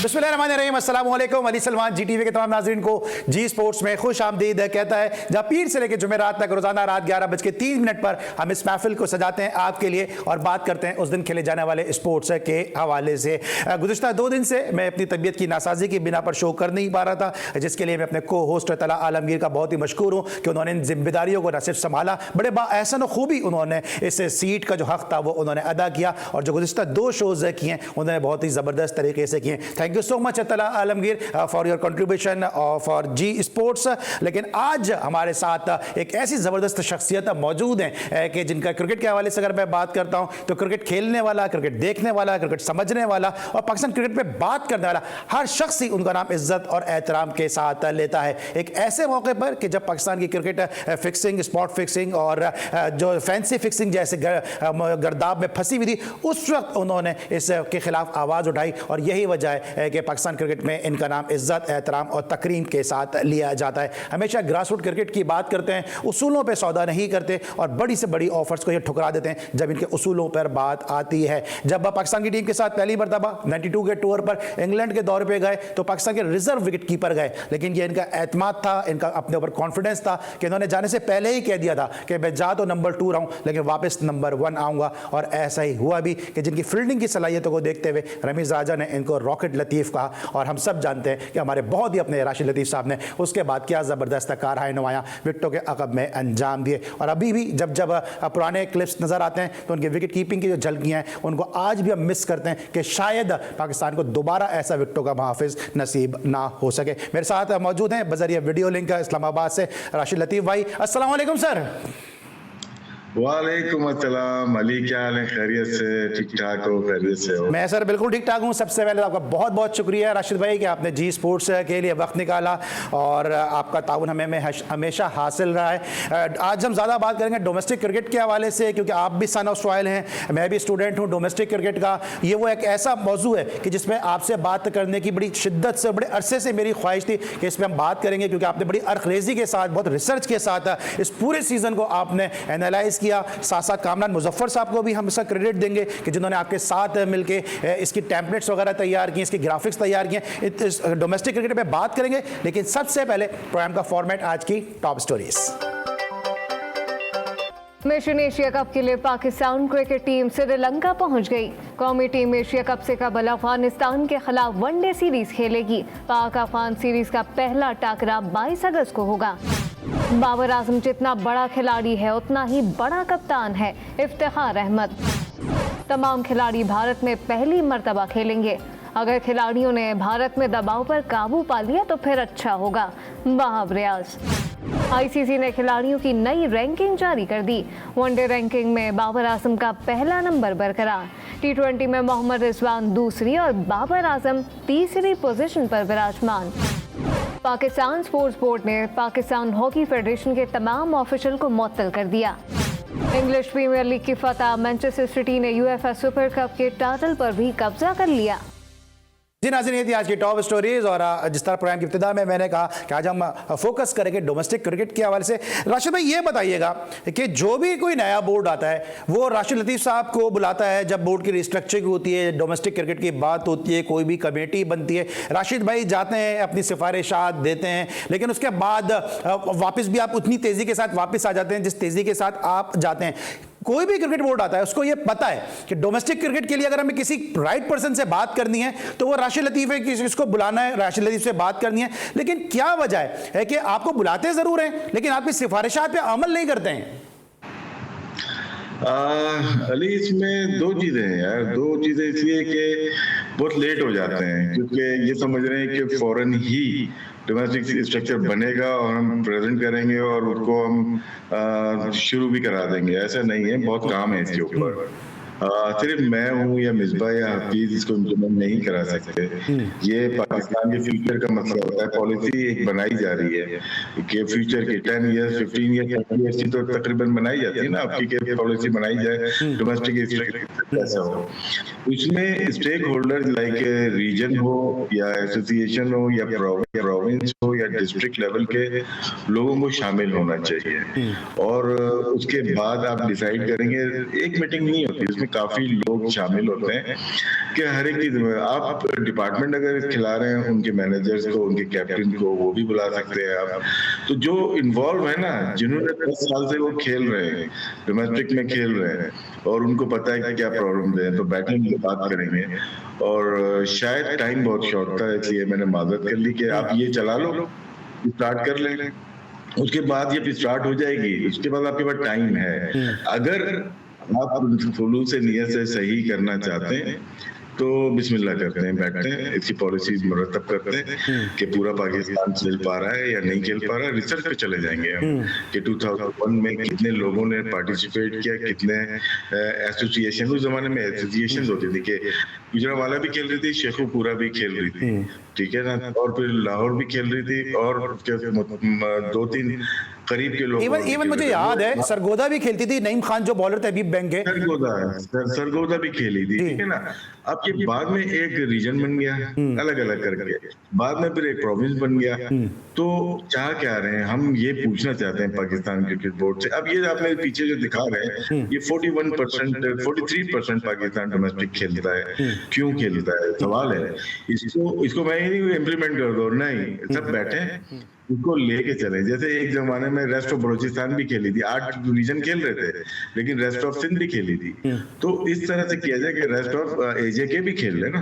बिस्मिल्लाहिर्रहमानिर्रहीम, अस्सलाम वालेकुम। अली सलमान जी टीवी के तमाम नाज़रीन को जी स्पोर्ट्स में खुश आमदीद कहता है, जहाँ पीर से लेकर जुमेरात तक रोजाना रात 11:03 पर हम इस महफिल को सजाते हैं आपके लिए और बात करते हैं उस दिन खेले जाने वाले स्पोर्ट्स के हवाले से। गुज़िश्ता 2 दिन से मैं अपनी तबीयत की नासाजी की बिना पर शो कर नहीं पा रहा था, जिसके लिए मैं अपने को होस्ट तला आलमगीर का बहुत ही मशकूर हूँ कि उन्होंने इन जिम्मेदारियों को न सिर्फ संभाला, बड़े बाएहसन खूबी उन्होंने इस सीट का जो हक था वो उन्होंने अदा किया और जो गुज़िश्ता 2 शोज़ किए उन्होंने बहुत ही ज़बरदस्त तरीके से किए। Thank you so much Talha Alamgir for your contribution for G sports. लेकिन आज हमारे साथ एक ऐसी ज़बरदस्त शख्सियत मौजूद हैं कि जिनका क्रिकेट के हवाले से अगर मैं बात करता हूँ तो क्रिकेट खेलने वाला, क्रिकेट देखने वाला, क्रिकेट समझने वाला और पाकिस्तान क्रिकेट में बात करने वाला हर शख्स ही उनका नाम इज्जत और एहतराम के साथ लेता है। एक ऐसे मौके पर कि जब पाकिस्तान की क्रिकेट फिक्सिंग, स्पॉट फिक्सिंग और जो फैंसी फिक्सिंग जैसे गर्दाब में फंसी हुई थी, उस वक्त उन्होंने इसके खिलाफ आवाज़ उठाई और यही वजह है कि पाकिस्तान क्रिकेट में इनका नाम इज्जत, एहतराम और तकरीम के साथ लिया जाता है। हमेशा ग्रास रूट क्रिकेट की बात करते हैं, उसूलों पे सौदा नहीं करते और बड़ी से बड़ी ऑफर्स को ये ठुकरा देते हैं जब इनके उसूलों पर बात आती है। जब पाकिस्तान की टीम के साथ पहली मरतबा 92 के टूर पर इंग्लैंड के दौरे पे गए तो पाकिस्तान के रिजर्व विकेट कीपर गए, लेकिन ये इनका एतमाद था, इनका अपने ऊपर कॉन्फिडेंस था कि इन्होंने जाने से पहले ही कह दिया था कि मैं जा तो नंबर 2 रहूं लेकिन वापस नंबर 1 आऊंगा। और ऐसा ही हुआ भी कि जिनकी फील्डिंग की सलाहियतों को देखते हुए रमीज राजा ने इनको रॉकेट लतीफ़ कहा और हम सब जानते हैं कि हमारे बहुत ही अपने राशिद लतीफ़ साहब ने उसके बाद क्या ज़बरदस्त कारहाय नुमाया विकेटों के अक़ब में अंजाम दिए। और अभी भी जब जब पुराने क्लिप्स नज़र आते हैं तो उनकी विकेट कीपिंग की जो झलकियाँ हैं उनको आज भी हम मिस करते हैं कि शायद पाकिस्तान को दोबारा ऐसा विकेटों का मुहाफ़िज़ नसीब ना हो सके। मेरे साथ मौजूद हैं बज़रिया वीडियो लिंक इस्लामाबाद से राशिद लतीफ़ भाई। अस्सलाम वालेकुम सर। वालेकुम अस्सलाम। अली क्या हाल है? खैरियत से? ठीक ठाक हो? खैरियत से हो? मैं सर बिल्कुल ठीक ठाक हूँ। सबसे पहले आपका बहुत बहुत शुक्रिया राशिद भाई कि आपने जी स्पोर्ट्स के लिए वक्त निकाला और आपका ताउन हमें हमेशा हासिल रहा है। आज हम ज़्यादा बात करेंगे डोमेस्टिक क्रिकेट के हवाले से, क्योंकि आप भी सन ऑफ सॉइल हैं, मैं भी स्टूडेंट हूँ डोमेस्टिक क्रिकेट का। ये वो एक ऐसा मौजू है कि जिसमें आपसे बात करने की बड़ी शिद्दत से, बड़े अरसे से मेरी ख्वाहिश थी कि इस पर हम बात करेंगे, क्योंकि आपने बड़ी अर्खरेजी के साथ, बहुत रिसर्च के साथ इस पूरे सीज़न को आपने एनालाइज किया। साथ साथ कामरान मुजफ्फर साहब को भी हम इसका क्रेडिट देंगे कि जिन्होंने आपके साथ मिलके इसकी टेम्पलेट्स वगैरह तैयार की, इसकी ग्राफिक्स तैयार किए। इस डोमेस्टिक क्रिकेट पे बात करेंगे, लेकिन सबसे पहले प्रोग्राम का फॉर्मेट आज की top stories. Mission Asia cup के लिए पाकिस्तान क्रिकेट टीम श्रीलंका पहुंच गई। कौमी टीम एशिया कप से कबल अफगानिस्तान के खिलाफ वनडे सीरीज खेलेगी। पाक अफगान सीरीज का पहला टाकरा 22 अगस्त को होगा। बाबर आजम जितना बड़ा खिलाड़ी है उतना ही बड़ा कप्तान है इफ्तिखार अहमद। तमाम खिलाड़ी भारत में पहली मर्तबा खेलेंगे। अगर खिलाड़ियों ने भारत में दबाव पर काबू पा लिया तो फिर अच्छा होगा। वाहब रियाज। आईसीसी ने खिलाड़ियों की नई रैंकिंग जारी कर दी। वनडे रैंकिंग में बाबर आजम का पहला नंबर बरकरार। टी20 में मोहम्मद रिजवान दूसरी और बाबर आजम तीसरी पोजीशन पर विराजमान। पाकिस्तान स्पोर्ट्स बोर्ड ने पाकिस्तान हॉकी फेडरेशन के तमाम ऑफिशियल को मुअत्तल कर दिया। इंग्लिश प्रीमियर लीग की फतह मैनचेस्टर सिटी ने यूएफए सुपर कप के टाइटल पर भी कब्जा कर लिया। जी नाज़रीन, ये थी आज की टॉप स्टोरीज और जिस तरह प्रोग्राम की इब्तिदा में मैंने कहा कि आज हम फोकस करेंगे डोमेस्टिक क्रिकेट के हवाले से। राशिद भाई ये बताइएगा कि जो भी कोई नया बोर्ड आता है वो राशिद लतीफ़ साहब को बुलाता है, जब बोर्ड की रिस्ट्रक्चरिंग होती है, डोमेस्टिक क्रिकेट की बात होती है, कोई भी कमेटी बनती है, राशिद भाई जाते हैं, अपनी सिफारिशात देते हैं, लेकिन उसके बाद वापस भी आप उतनी तेज़ी के साथ वापस आ जाते हैं जिस तेज़ी के साथ आप जाते हैं। कोई भी क्रिकेट बोर्ड आता है उसको ये पता है कि डोमेस्टिक क्रिकेट के लिए अगर हमें किसी राइट पर्सन से बात करनी है तो वो राशिद लतीफ़ है, किसको बुलाना है, राशिद लतीफ़ से बात करनी है। लेकिन क्या वजह है कि आपको बुलाते ज़रूर हैं लेकिन आपकी सिफारिशात पे अमल नहीं करते हैं? अली, इसमें 2 चीज़ें हैं यार। 2 चीज़ें इसलिए कि बहुत लेट हो जाते हैं, क्योंकि ये समझ रहे हैं कि फौरन ही डोमेस्टिक स्ट्रक्चर बनेगा और हम प्रेजेंट करेंगे और उसको हम शुरू भी करा देंगे। ऐसा नहीं है, बहुत काम है इसके ऊपर। सिर्फ मैं हूँ या मिसबा या हफीज इसको इम्प्लीमेंट नहीं करा सकते। ये पाकिस्तान के फ्यूचर का मसला होता है। पॉलिसी एक बनाई जा रही है कि फ्यूचर के 10 इयर्स, 15 इयर्स, 30 इयर्स की तो तकरीबन बनाई जाती है ना आपकी, के पॉलिसी बनाई जाए डोमेस्टिक कैसा हो। इसमें स्टेक होल्डर लाइक रीजन हो या एसोसिएशन हो या प्रोविंस हो या डिस्ट्रिक्ट लेवल के लोगों को शामिल होना चाहिए। और उसके बाद आप डिसाइड करेंगे, एक मीटिंग नहीं होती, इसमें काफी लोग शामिल होते हैं कि हर एक चीज में आप डिपार्टमेंट अगर खिला रहे हैं उनके मैनेजर्स को, उनके कैप्टन को, वो भी बुला सकते हैं आप। तो जो इन्वॉल्व है ना, जिन्होंने 10 साल से वो खेल रहे हैं, डोमेस्टिक में खेल रहे हैं और उनको पता है कि क्या प्रॉब्लम है, तो बैठेंगे, बात करेंगे। और शायद टाइम बहुत शॉर्ट था, इसलिए मैंने माजरत कर ली कि आप ये चला लो, स्टार्ट कर लें, उसके बाद ये स्टार्ट हो जाएगी, उसके बाद आपके पास टाइम है। अगर आप शुरू से नियत से सही करना चाहते हैं तो बिस्मिल्लाह करते हैं, बैठते हैं, इसकी पॉलिसीज मुरतब करते हैं कि पूरा पाकिस्तान खेल पा रहा है या नहीं खेल पा रहा है। रिसर्च पे चले जाएंगे हम कि 2001 में कितने लोगों ने पार्टिसिपेट किया, कितने एसोसिएशन, उस जमाने में एसोसिएशन होती थी कि गुजरांवाला भी खेल रही थी, शेखुपुरा भी खेल रही थी, ठीक है ना, और फिर लाहौर भी खेल रही थी, और 2-3 करीब के लोग। इवन मुझे याद है सरगोदा भी खेलती थी, नईम खान जो बॉलर थे हबीब बैंक के, सरगोदा भी खेली थी, ठीक है ना। अब ये बाद में एक रीजन बन गया अलग अलग करके, बाद में फिर एक प्रोविंस बन गया। तो चाह क्या रहे हैं, हम ये पूछना चाहते हैं पाकिस्तान क्रिकेट बोर्ड से। अब ये आपने पीछे जो दिखा रहे हैं, ये 41%, 43% पाकिस्तान डोमेस्टिक खेलता है, क्यों खेलता है, सवाल है। इसको मैं नहीं इम्प्लीमेंट कर दो, नहीं, सब बैठे उसको लेके चले। जैसे एक जमाने में रेस्ट ऑफ बलोचिस्तान भी खेली थी, 8 रीजन खेल रहे थे, लेकिन रेस्ट ऑफ सिंध भी खेली थी। तो इस तरह से किया जाए कि रेस्ट ऑफ एजे भी खेल ले ना,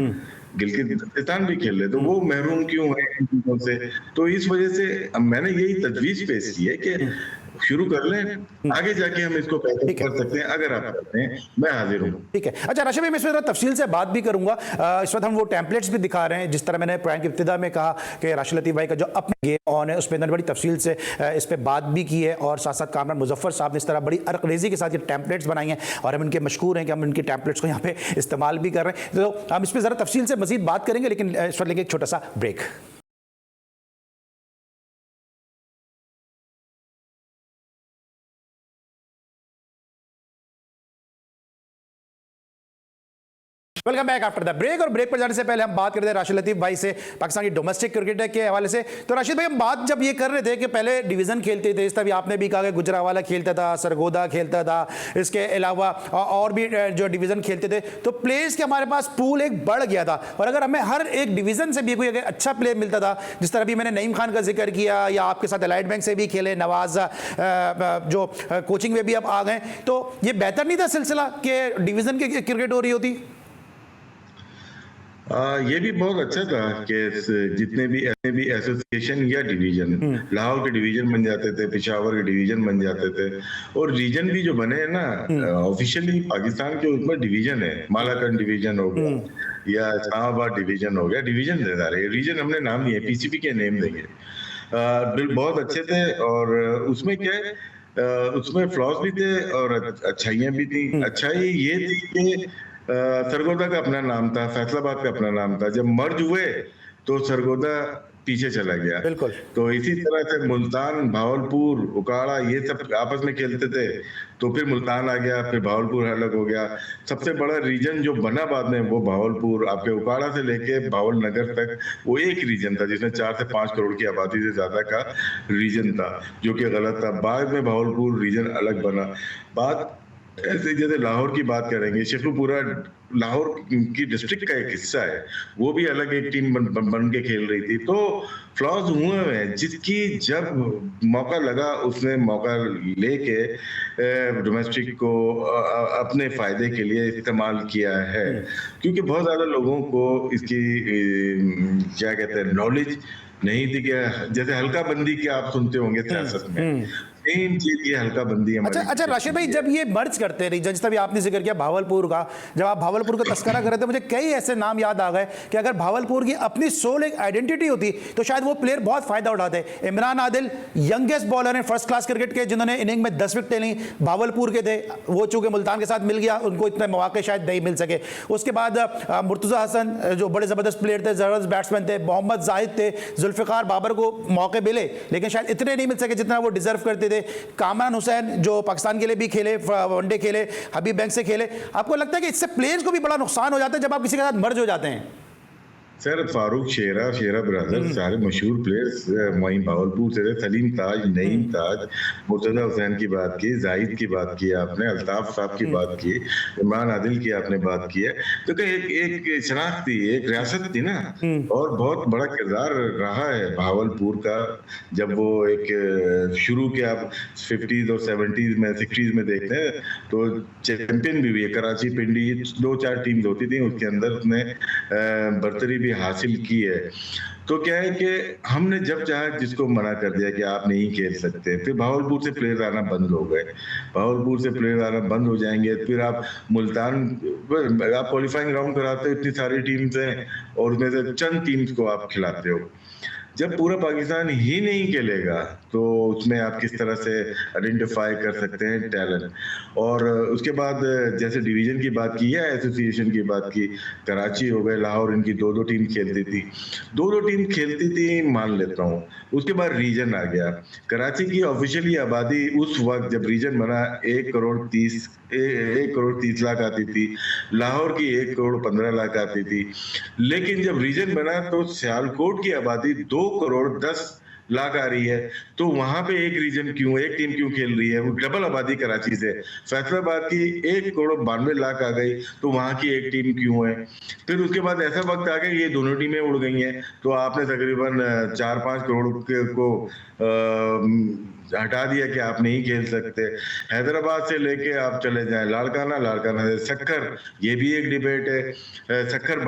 गिलगित-बल्तिस्तान भी खेल ले, तो वो महरूम क्यों है इन चीजों से। तो इस वजह से मैंने यही तजवीज पेश की है कि शुरू कर लें, आगे जाके हम इसको बेहतर कर सकते हैं। अगर आप करते हैं, मैं हाजिर हूँ। ठीक है। अच्छा राशिद भाई, मैं इसमें तफसील से बात भी करूंगा। इस वक्त हम वो टेम्पलेट्स भी दिखा रहे हैं, जिस तरह मैंने प्रोग्राम की इब्तिदा में कहा कि राशिद लतीफ़ भाई का जो अपना गेम ऑन है उसमें इन्होंने बड़ी तफसील से इस पर बात भी की है, और साथ साथ कामरान मुजफ्फर साहब ने इस तरह बड़ी अरकरेजी के साथ ये टेम्पलेट्स बनाई हैं, और हम इनके मशहूर हैं कि हम इनके टेम्पलेट्स को यहाँ पे इस्तेमाल भी कर रहे हैं। तो हम इस पर ज़रा तफसील से मजीद बात करेंगे, लेकिन इस वक्त लेंगे एक छोटा सा break. Welcome back after the break. और ब्रेक पर जाने से पहले हम बात करते हैं राशिद लतीफ़ भाई से पाकिस्तान की डोमेस्टिक क्रिकेट के हवाले से। तो राशिद भाई, हम बात जब ये कर रहे थे कि पहले डिवीज़न खेलते थे, इस तरह भी आपने भी कहा कि गुजरांवाला खेलता था, सरगोदा खेलता था, इसके अलावा और भी जो डिवीज़न खेलते थे, तो प्लेयर्स के हमारे पास पूल एक बढ़ गया था। और अगर हमें हर एक डिवीज़न से भी कोई अगर अच्छा प्लेयर मिलता था, जिस तरह भी मैंने नईम खान का जिक्र किया, या आपके साथ अलाइड बैंक से भी खेले, नवाज जो कोचिंग में भी अब आ गए, तो ये बेहतर नहीं था सिलसिला कि डिवीज़न की क्रिकेट हो रही होती? ये भी बहुत अच्छा था कि जितने भी एसोसिएशन या डिवीजन, लाहौर के डिवीजन बन जाते थे, पेशावर के डिवीजन बन जाते थे, और रीजन भी जो बने हैं ना, ऑफिशियली पाकिस्तान के उसमें डिवीजन है, मालाकंड डिवीजन हो गया या इस्लामाबाद डिवीजन हो गया, डिवीजन दे रहे हैं, रीजन हमने नाम नहीं है, पीसीबी के नेम देंगे। बिल बहुत अच्छे थे, और उसमें क्या है, उसमें फ्लॉज भी थे और अच्छाइयां भी थी। अच्छाई ये थी कि सरगोदा का अपना नाम था, फैसलाबाद का अपना नाम था, जब मर्ज हुए तो सरगोदा पीछे चला गया। बिल्कुल। तो इसी तरह से मुल्तान, भावलपुर, उकाड़ा ये सब आपस में खेलते थे, तो फिर मुल्तान आ गया, फिर भावलपुर अलग हो गया। सबसे बड़ा रीजन जो बना बाद में वो भावलपुर, आपके उकाड़ा से लेके भावल नगर तक वो एक रीजन था जिसमें 4 से 5 करोड़ की आबादी से ज्यादा का रीजन था, जो कि गलत था। बाद में भावलपुर रीजन अलग बना। बात ऐसे जैसे लाहौर की बात करेंगे, शेखुपुरा लाहौर की डिस्ट्रिक्ट का एक हिस्सा है, वो भी अलग एक टीम बन के खेल रही थी। तो फ्लॉज हुए हैं, जिसकी जब मौका लगा उसने मौका लेके डोमेस्टिक को अपने फायदे के लिए इस्तेमाल किया है, क्योंकि बहुत ज्यादा लोगों को इसकी क्या कहते हैं नॉलेज नहीं थी। कि जैसे हल्का बंदी के आप सुनते होंगे सियासत में, सेम चीज ये हल्का बंदी है। अच्छा राशिद भाई, जब ये मर्ज करते हैं रीजन, तभी आपने जिक्र किया भावलपुर का, जब आप भावलपुर का तस्करा कर रहे थे, मुझे कई ऐसे नाम याद आ गए कि अगर भावलपुर की अपनी सोल एक आइडेंटिटी होती तो शायद वो प्लेयर बहुत फायदा उठाते। इमरान आदिल यंगेस्ट बॉलर हैं फर्स्ट क्लास क्रिकेट के, जिन्होंने इनिंग में 10 विकेटें ली, भावलपुर के थे। वो चूंकि मुल्तान के साथ मिल गया, उनको इतने मौके शायद नहीं मिल सके। उसके बाद मुर्तज़ा हसन जो बड़े ज़बरदस्त प्लेयर थे, ज़बरदस्त बैट्समैन थे, मोहम्मद जाहिद थे, जुल्फ़िकार बाबर को मौके मिले, लेकिन शायद इतने नहीं मिल सके जितना वो डिजर्व करते थे। कामरान हुसैन जो पाकिस्तान के लिए भी खेले, वनडे खेले, हबीब बैंक से खेले। आपको लगता है कि इससे प्लेयर्स को भी बड़ा नुकसान हो जाता है जब आप किसी के साथ मर्ज हो जाते हैं? सर फारूक शेरा ब्रदर सारे मशहूर प्लेयर्स वहीं भावलपुर से थे। सलीम ताज, नईम ताज, मुर्तजा हुसैन की बात की, जाहिद की बात की आपने, अल्ताफ साहब की बात की, इमरान आदिल की आपने बात की है। तो क्या एक शनाख्त थी, एक रियासत थी ना, और बहुत बड़ा किरदार रहा है भावलपुर का। जब वो एक शुरू के आप 50s और 70s में 60s में देखते हैं तो चैंपियन भी हुई है कराची पिंडी, 2-4 टीम्स होती थी उसके अंदर, उसने बर्तरी भी हासिल की है। तो क्या है कि हमने जब चाहा जिसको मना कर दिया कि आप नहीं खेल सकते, फिर भावलपुर से प्लेयर आना बंद हो गए। भावलपुर से प्लेयर आना बंद हो जाएंगे, फिर आप मुल्तान, आप क्वालिफाइंग राउंड कराते हो, इतनी सारी टीम्स हैं और उसमें से चंद टीम्स को आप खिलाते हो। जब पूरा पाकिस्तान ही नहीं खेलेगा तो उसमें आप किस तरह से आइडेंटिफाई कर सकते हैं टैलेंट। और उसके बाद जैसे डिवीजन की बात की या एसोसिएशन की बात की, कराची हो गए, लाहौर, इनकी 2-2 टीम खेलती थी, 2-2 टीम खेलती थी मान लेता हूँ। उसके बाद रीजन आ गया। कराची की ऑफिशियली आबादी उस वक्त जब रीजन बना 1 करोड़ 30 लाख आती थी, लाहौर की 1 करोड़ 15 लाख आती थी। लेकिन जब रीजन बना तो सियालकोट की आबादी 2 करोड़ 10 लाख आ रही है। तो वहां पे एक रीजन क्यों, एक टीम क्यों खेल रही है? वो डबल आबादी कराची से। फैसलाबाद की 1 करोड़ 92 लाख आ गई तो वहां की एक टीम क्यों है? फिर उसके बाद ऐसा वक्त आ गया ये दोनों टीमें उड़ गई हैं, तो आपने तकरीबन 4-5 करोड़ को हटा दिया कि आप नहीं खेल सकते। हैदराबाद से लेके आप चले जाएं लाड़काना से सक्खर, ये भी एक डिबेट है। सक्खर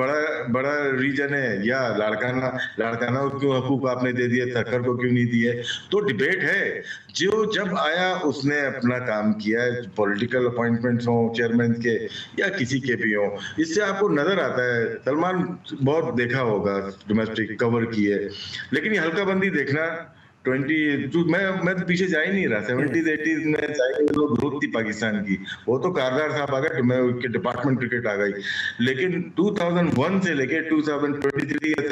बड़ा रीजन है या लाड़काना को क्यों हकूक आपने दे दिए, सक्खर को क्यों नहीं दिए? तो डिबेट है। जो जब आया उसने अपना काम किया, पॉलिटिकल अपॉइंटमेंट्स हो चेयरमैन के या किसी के भी हो, इससे आपको नजर आता है। सलमान बहुत देखा होगा, डोमेस्टिक कवर की है, लेकिन ये हल्का बंदी देखना 20 मैं तो पीछे जा ही नहीं रहा। 70s 80s में चाहे तो ग्रोथ थी पाकिस्तान की, वो तो कारदार साहब आ गए, मैं उसके डिपार्टमेंट क्रिकेट आ गई। लेकिन 2001 से लेके 2023 या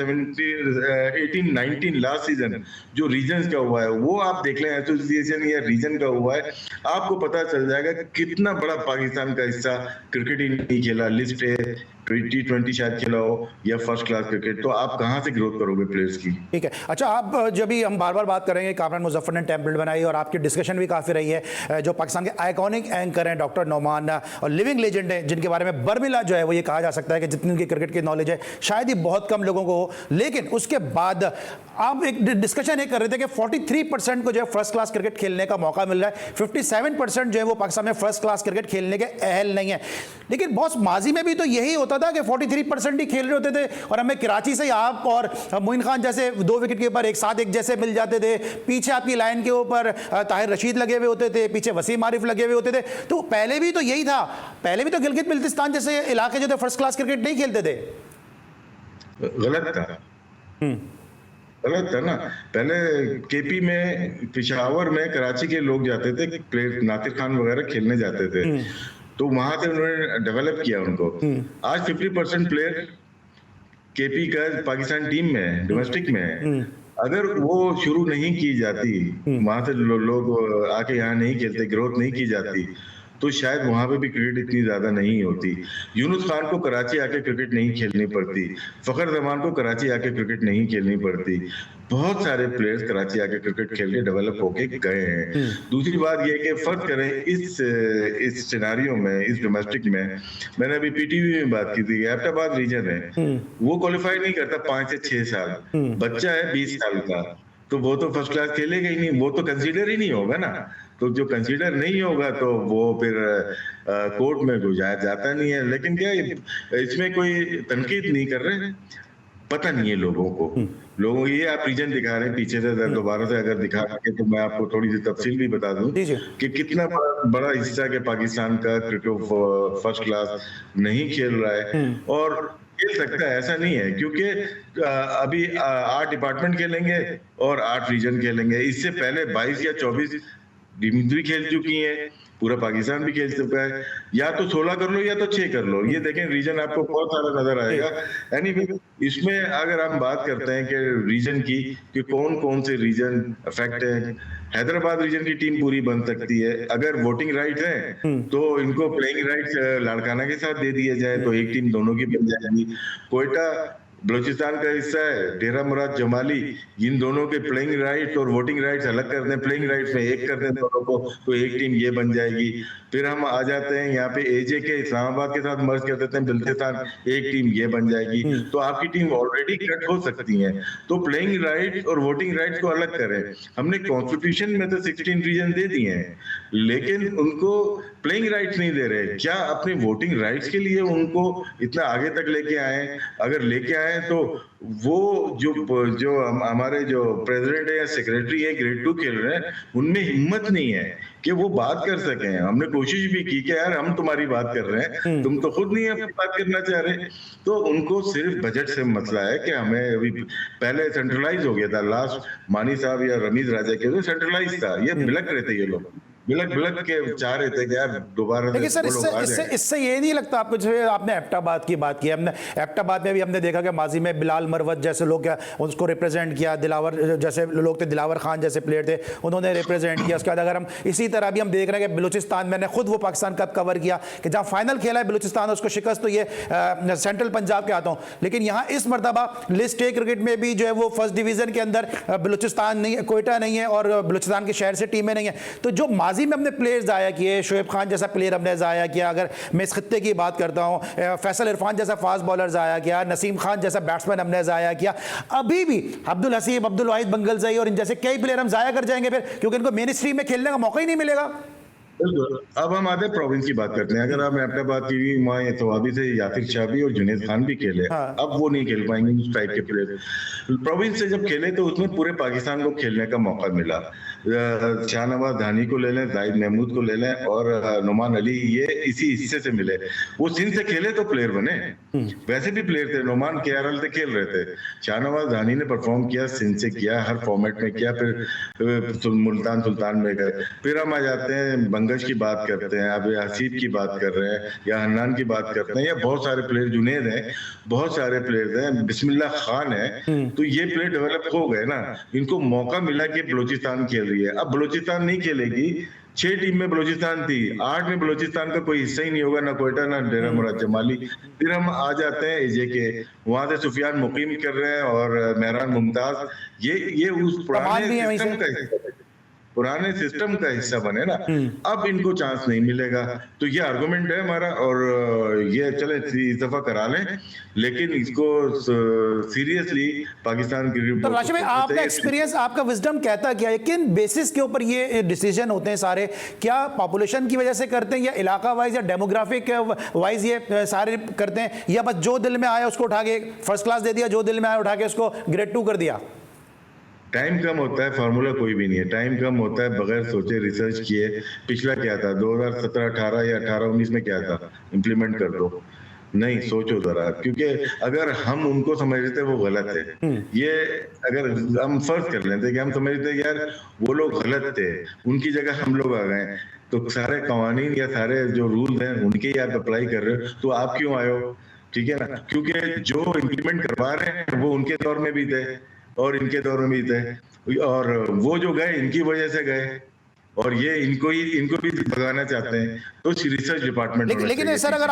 18-19 लास्ट सीजन जो रीजन का हुआ है वो आप देख लें, एसोसिएशन या रीजन का हुआ है, आपको पता चल जाएगा कि कितना बड़ा पाकिस्तान का हिस्सा क्रिकेट ही नहीं खेला। लिस्ट है 2020 शायद खेला हो या फर्स्ट क्लास क्रिकेट, तो आप कहां से ग्रोथ करोगे प्लेयर्स की? ठीक है। अच्छा, आप जब भी हम बार बार बात करेंगे, कामरान मुजफ्फर ने टेम्पलेट बनाई और आपकी डिस्कशन भी काफ़ी रही है, जो पाकिस्तान के आइकॉनिक एंकर हैं डॉक्टर नोमान और लिविंग लेजेंड हैं, जिनके बारे में बर्मिला जो है वो ये कहा जा सकता है कि जितनी उनकी क्रिकेट की नॉलेज है शायद ही बहुत कम लोगों को हो। लेकिन उसके बाद आप एक डिस्कशन ये कर रहे थे कि 43% को जो है फर्स्ट क्लास क्रिकेट खेलने का मौका मिल रहा है, 57% जो है वो पाकिस्तान में फर्स्ट क्लास क्रिकेट खेलने के अहल नहीं है। लेकिन बॉस, माजी में भी तो यही होता था कि 43% ही खेल रहे होते थे और हमें कराची से आप और मोइन खान जैसे 2 विकेट के ऊपर एक साथ एक जैसे मिल जाते थे। पीछे आपकी लाइन के ऊपर ताहिर रशीद लगे हुए होते थे, पीछे वसीम आरिफ लगे हुए होते थे। तो पहले भी तो यही था, पहले भी तो गिलगित बिल्तिस्तान जैसे इलाके जो थे फर्स्ट क्लास क्रिकेट नहीं खेलते थे। गलत था ना। पहले केपी में, पिशावर में, कराची के लोग जाते थे, नासिर खान वगैरह खेलने जाते थे, तो वहां से उन्होंने डेवलप किया उनको। आज 50% प्लेयर केपी का पाकिस्तान टीम में है, डोमेस्टिक में है। अगर वो शुरू नहीं की जाती, वहां से लोग आके यहाँ नहीं खेलते, ग्रोथ नहीं की जाती, तो शायद वहां पे भी क्रिकेट इतनी ज्यादा नहीं होती। यूनुस खान को कराची आके क्रिकेट नहीं खेलनी पड़ती, फखर जमान को कराची आके क्रिकेट नहीं खेलनी पड़ती। बहुत सारे प्लेयर्स कराची आके क्रिकेट खेल के डेवलप होके गए हैं। दूसरी बात यह कि फर्क करें इस सिनेरियो में, इस डोमेस्टिक में, मैंने अभी पीटीवी में बात की थी, एबटाबाद रीजन है, वो क्वालिफाई नहीं करता 5 से 6 साल, बच्चा है 20 साल का, तो वो तो फर्स्ट क्लास खेलेगा ही नहीं, वो तो कंसीडर ही नहीं होगा ना। तो जो कंसीडर नहीं होगा तो वो फिर कोर्ट में गुजारा जाता नहीं है। लेकिन क्या इसमें कोई तनकीद नहीं कर रहे, पता नहीं है लोगों को ये आप रीजन दिखा रहे हैं पीछे से, दोबारा से अगर दिखा के तो मैं आपको थोड़ी सी तफसील भी बता दूं कि कितना बड़ा हिस्सा के पाकिस्तान का क्रिकेट फर्स्ट क्लास नहीं खेल रहा है। और खेल सकता है, ऐसा नहीं है, क्योंकि अभी 8 डिपार्टमेंट खेलेंगे और 8 रीजन खेलेंगे। इससे पहले 22 या 24 टीम्स भी खेल चुकी हैं, पूरा पाकिस्तान भी खेल चुका है। या तो 16 कर लो या तो 6 कर लो, ये देखें रीजन आपको बहुत सारा नजर आएगा। एनीवे, इसमें अगर हम बात करते हैं कि रीजन की कि कौन कौन से रीजन अफेक्ट है, हैदराबाद रीजन की टीम पूरी बन सकती है अगर वोटिंग राइट है, तो इनको प्लेइंग राइट लाड़काना के साथ दे दिया जाए तो एक टीम दोनों की बन जाएगी। कोयटा बलूचिस्तान का हिस्सा है, डेरा मुराद जमाली, इन दोनों के प्लेइंग राइट्स और वोटिंग राइट्स अलग कर दें, प्लेइंग राइट्स में एक कर दें दोनों को, तो एक टीम ये बन जाएगी। फिर हम आ जाते हैं यहाँ पे एजे के इस्लामाबाद के साथ मर्ज कर देते हैं बलूचिस्तान, एक टीम ये बन जाएगी, तो आपकी टीम ऑलरेडी कट हो सकती है। तो प्लेइंग राइट्स और वोटिंग राइट्स को अलग करें। हमने कॉन्स्टिट्यूशन में तो 16 रीजन दे दिए हैं, लेकिन उनको प्लेइंग राइट्स नहीं दे रहे। क्या अपने वोटिंग राइट्स के लिए उनको इतना आगे तक लेके आए? अगर लेके आए तो वो जो हमारे जो प्रेसिडेंट है या सेक्रेटरी है ग्रेड 2 खेल रहे हैं, उनमें हिम्मत नहीं है कि वो बात कर सकें। हमने कोशिश भी की कि यार हम तुम्हारी बात कर रहे हैं, तुम तो खुद नहीं अपनी बात करना चाह रहे। तो उनको सिर्फ बजट से मसला है कि हमें अभी पहले सेंट्रलाइज हो गया था, लास्ट मानी साहब या रमीज राजा के तो सेंट्रलाइज था, ये बिलक रहे थे, ये लोग बिलक के चाह रहे थे कि यार दोबारा। लेकिन सर इससे ये नहीं लगता आपको, जैसे आपने एबटाबाद की बात की, हमने एबटाबाद में भी हमने देखा कि माजी में बिलाल मरवत जैसे लोग उसको रिप्रेजेंट किया, दिलावर जैसे लोग थे, दिलावर खान जैसे प्लेयर थे, उन्होंने रिप्रेजेंट किया। उसके बाद अगर हम इसी तरह भी हम देख रहे हैं कि बलूचिस्तान, मैंने खुद वो पाकिस्तान कप कवर किया कि जहाँ फाइनल खेला है बलूचिस्तान, उसको शिकस्त तो ये सेंट्रल पंजाब के आता हूँ, लेकिन यहाँ इस मरतबा लिस्ट ए क्रिकेट में भी जो है वो फर्स्ट डिवीजन के अंदर बलूचिस्तान नहीं है, कोयटा नहीं है और बलूचिस्तान के शहर से टीमें नहीं है। तो जो माजी में हमने प्लेयर्स ज़ाया किए, शोएब खान जैसा प्लेयर हमने ज़ाया किया, अगर मैं इस खत्ते की बात करता हूँ, फैसल इरफान जैसा फास्ट बॉलर ज़ाया किया, नसीम खान जैसा बैट्समैन हमने ज़ाया किया, अभी भी अब्दुल हसीब, अब्दुल वाहिद बंगलज़ई और इन जैसे कई प्लेयर हम ज़ाया कर जाएंगे फिर, क्योंकि इनको मेन स्ट्रीम में खेलने का मौका ही नहीं मिलेगा। बिल्कुल। अब हम आते प्रोविंस की बात करते हैं। अगर आप एबटाबाद की वहाँ तवाबी से यासिर शाह भी और जुनेद खान भी खेले, हाँ। अब वो नहीं खेल पाएंगे उस टाइप के प्लेयर। प्रोविंस से जब खेले तो उसमें पूरे पाकिस्तान को खेलने का मौका मिला। शाहनवाज धानी को ले लें, जाहिद महमूद को ले लें और नुमान अली, ये इसी हिस्से से मिले। वो सिंध से खेले तो प्लेयर बने, वैसे भी प्लेयर थे। नुमान केआरएल से खेल रहे थे, शाहनवाज धानी ने परफॉर्म किया, सिंध से किया, हर फॉर्मेट में किया, फिर मुल्तान सुल्तान में गए। फिर हम आ जाते हैं बंगश की बात करते हैं, अब हसीब की बात कर रहे हैं या हन्नान की बात करते हैं, या बहुत सारे प्लेयर, जुनेद हैं, बहुत सारे प्लेयर हैं, बिस्मिल्लाह खान है। तो ये प्लेयर डेवलप हो गए ना, इनको मौका मिला कि बलूचिस्तान खेल रही है। अब बलूचिस्तान नहीं खेलेगी, 6 टीम में बलूचिस्तान थी, 8 में बलूचिस्तान का कोई हिस्सा ही नहीं होगा, ना कोयटा ना डेरा मुराद जमाली। फिर हम आ जाते हैं एजे के, वहां से सुफियान मुकीम कर रहे हैं और मेहरान मुमताज, ये उस पुराने सिस्टम का हिस्सा बने ना। अब इनको चांस नहीं मिलेगा, तो ये आर्गुमेंट है हमारा। और ये चले इस दफा करा लें, लेकिन इसको सीरियसली पाकिस्तान क्रिकेट। तो राशिद भाई, आपका एक्सपीरियंस, आपका विजडम कहता क्या है, किन बेसिस के ऊपर ये डिसीजन होते हैं सारे? क्या पॉपुलेशन की वजह से करते हैं, या इलाका वाइज या डेमोग्राफिक वाइज ये सारे करते हैं, या बस जो दिल में आया उसको उठा के फर्स्ट क्लास दे दिया, जो दिल में आया उठा के उसको ग्रेड 2 कर दिया? टाइम कम होता है, फार्मूला कोई भी नहीं है। टाइम कम होता है, बगैर सोचे रिसर्च किए। पिछला क्या था, 2017-18 या 18-19 में क्या था, इम्प्लीमेंट कर दो। नहीं, सोचो जरा, क्योंकि अगर हम उनको समझते वो गलत है, ये अगर हम फर्ज कर लेते कि हम समझते यार वो लोग गलत थे, उनकी जगह हम लोग आ गए, तो सारे कवानीन या सारे जो रूल हैं उनके ही आप अप्लाई कर रहे हो, तो आप क्यों आए हो? ठीक है ना, क्योंकि जो इम्प्लीमेंट करवा रहे हैं वो उनके दौर में भी थे और इनके दौर में भी थे, और वो जो गए इनकी वजह से गए, और ये इनको भी भगाना चाहते हैं। तो रिसर्च डिपार्टमेंट लेकिन सर अगर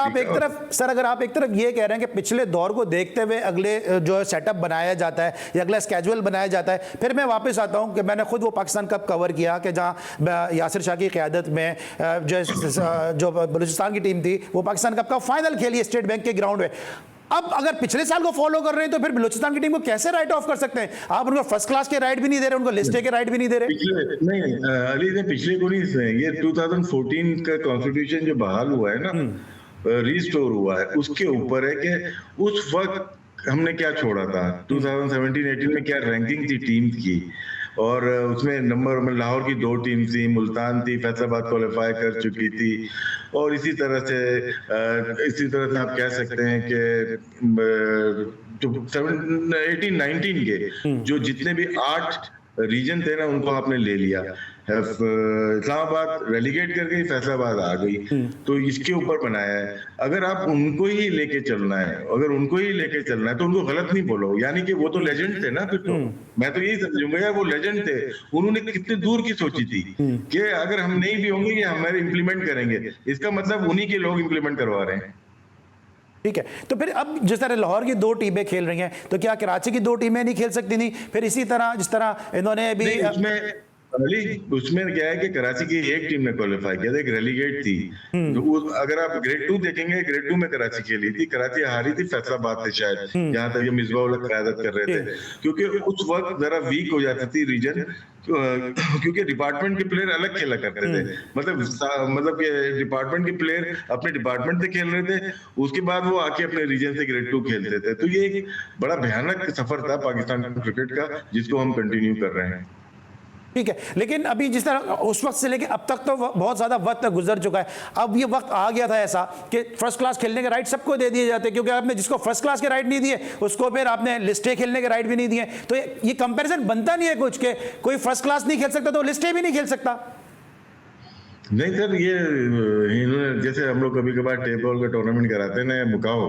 आप एक तरफ ये कह रहे हैं कि पिछले दौर को देखते हुए अगले जो सेटअप बनाया जाता है या अगला स्केड्यूल बनाया जाता है, फिर मैं वापस आता हूं कि मैंने खुद वो पाकिस्तान कप कवर किया कि जहां यासिर शाह की क़यादत में जो बलूचिस्तान की टीम थी वो पाकिस्तान कप का फाइनल खेली स्टेट बैंक के ग्राउंड में। अब अगर पिछले साल को फॉलो कर रहे हैं तो फिर बलूचिस्तान की टीम को कैसे राइट ऑफ कर सकते हैं? आप उनको फर्स्ट क्लास के राइट भी नहीं दे रहे, उनको लिस्ट के राइट भी नहीं दे रहे। नहीं, अली ने पिछले को नहीं, ये 2014 का कॉन्स्टिट्यूशन जो बहाल हुआ है ना, रिस्टोर हुआ है, उसके ऊपर है कि उस वक्त हमने क्या छोड़ा था। 2017-18 में क्या रैंकिंग थी टीम की, और उसमें नंबर में लाहौर की 2 टीम थी, मुल्तान थी, फैसलाबाद क्वालिफाई कर चुकी थी, और इसी तरह से आप कह सकते हैं कि जो 18-19 के जो जितने भी 8 रीजन थे ना, उनको आपने ले लिया। इस्लामाबाद रेलीगेट कर गई, फैसलाबाद आ गई, तो इसके ऊपर बनाया है। अगर आप उनको ही लेके चलना है, तो उनको गलत नहीं बोलो, यानी कि वो तो लेजेंड थे ना। फिर तो मैं तो यही समझूंगा यार वो लेजेंड थे, उन्होंने कितने दूर की सोची थी कि अगर हम नहीं भी होंगे ये हमारे इम्प्लीमेंट करेंगे, इसका मतलब उन्हीं के लोग इम्प्लीमेंट करवा रहे हैं। ठीक है, तो फिर अब जिस तरह लाहौर की 2 टीमें खेल रही हैं, तो क्या कराची की 2 टीमें नहीं खेल सकती? नहीं फिर इसी तरह जिस तरह इन्होंने भी उसमें क्या है कि कराची की एक टीम ने क्वालिफाई किया था, एक रेलीगेट थी। अगर आप ग्रेड 2 देखेंगे, ग्रेड 2 में कराची खेली थी, कराची हारी थी फैसलाबाद से शायद, जहां तक ये मिसबाह उल क़यादत कर रहे थे, क्योंकि उस वक्त जरा वीक हो जाती थी रीजन, क्योंकि डिपार्टमेंट के प्लेयर अलग खेला करते थे। मतलब कि डिपार्टमेंट के प्लेयर अपने डिपार्टमेंट से खेल रहे थे, उसके बाद वो आके अपने रीजन से ग्रेड 2 खेलते थे। तो ये एक बड़ा भयानक सफर था पाकिस्तान क्रिकेट का, जिसको हम कंटिन्यू कर रहे हैं। ठीक है, लेकिन अभी जिस तरह उस वक्त से लेके अब तक तो बहुत ज्यादा वक्त गुजर चुका है। अब ये वक्त आ गया था ऐसा कि फर्स्ट क्लास खेलने के राइट सबको दे दिए जाते हैं, क्योंकि आपने जिसको फर्स्ट क्लास के राइट नहीं दिए उसको फिर आपने लिस्टें खेलने के राइट भी नहीं दिए। तो ये कंपैरिजन बनता नहीं है कुछ के कोई फर्स्ट क्लास नहीं खेल सकता तो लिस्टें भी नहीं खेल सकता। नहीं सर, ये इन्होंने जैसे हम लोग कभी कभार टेबल का टूर्नामेंट कराते हैं ना मुकाओ,